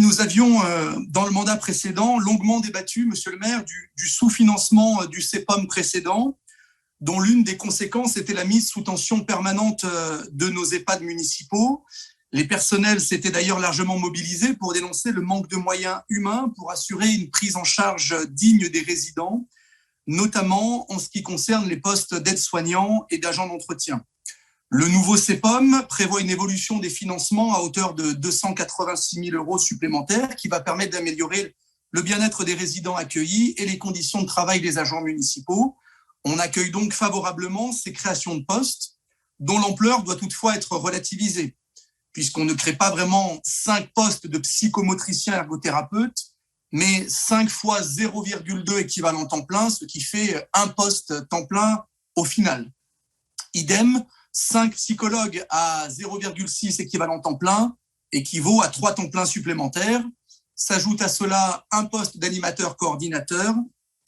nous avions, dans le mandat précédent, longuement débattu, monsieur le maire, du sous-financement du CEPOM précédent, dont l'une des conséquences était la mise sous tension permanente de nos EHPAD municipaux. Les personnels s'étaient d'ailleurs largement mobilisés pour dénoncer le manque de moyens humains pour assurer une prise en charge digne des résidents, notamment en ce qui concerne les postes d'aides-soignants et d'agents d'entretien. Le nouveau CEPOM prévoit une évolution des financements à hauteur de 286 000 € supplémentaires qui va permettre d'améliorer le bien-être des résidents accueillis et les conditions de travail des agents municipaux. On accueille donc favorablement ces créations de postes, dont l'ampleur doit toutefois être relativisée, puisqu'on ne crée pas vraiment 5 postes de psychomotriciens ergothérapeutes, mais 5 fois 0,2 équivalent temps plein, ce qui fait un poste temps plein au final. Idem, 5 psychologues à 0,6 équivalent temps plein équivaut à 3 temps pleins supplémentaires. S'ajoute à cela un poste d'animateur coordinateur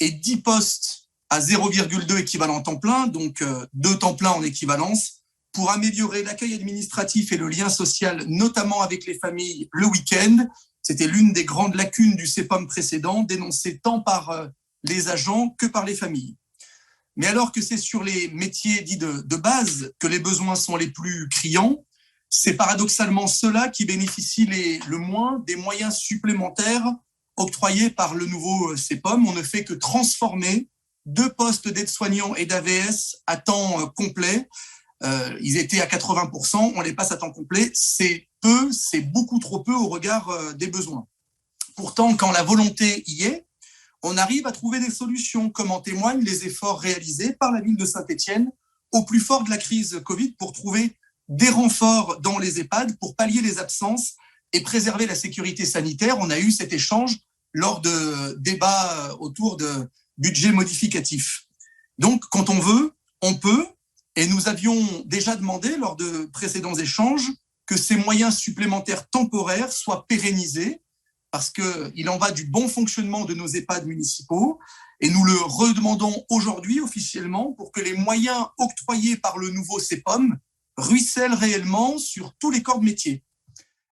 et 10 postes à 0,2 équivalent temps plein, donc 2 temps pleins en équivalence, pour améliorer l'accueil administratif et le lien social, notamment avec les familles le week-end. C'était l'une des grandes lacunes du CEPOM précédent, dénoncée tant par les agents que par les familles. Mais alors que c'est sur les métiers dits de base que les besoins sont les plus criants, c'est paradoxalement ceux-là qui bénéficient le moins des moyens supplémentaires octroyés par le nouveau CEPOM. On ne fait que transformer 2 postes d'aide-soignants et d'AVS à temps complet. Ils étaient à 80%, on les passe à temps complet. C'est peu, c'est beaucoup trop peu au regard des besoins. Pourtant, quand la volonté y est, on arrive à trouver des solutions, comme en témoignent les efforts réalisés par la ville de Saint-Étienne au plus fort de la crise Covid pour trouver des renforts dans les EHPAD pour pallier les absences et préserver la sécurité sanitaire. On a eu cet échange lors de débats autour de budget modificatif. Donc, quand on veut, on peut, et nous avions déjà demandé lors de précédents échanges que ces moyens supplémentaires temporaires soient pérennisés, parce qu'il en va du bon fonctionnement de nos EHPAD municipaux, et nous le redemandons aujourd'hui officiellement pour que les moyens octroyés par le nouveau CEPOM ruissellent réellement sur tous les corps de métier.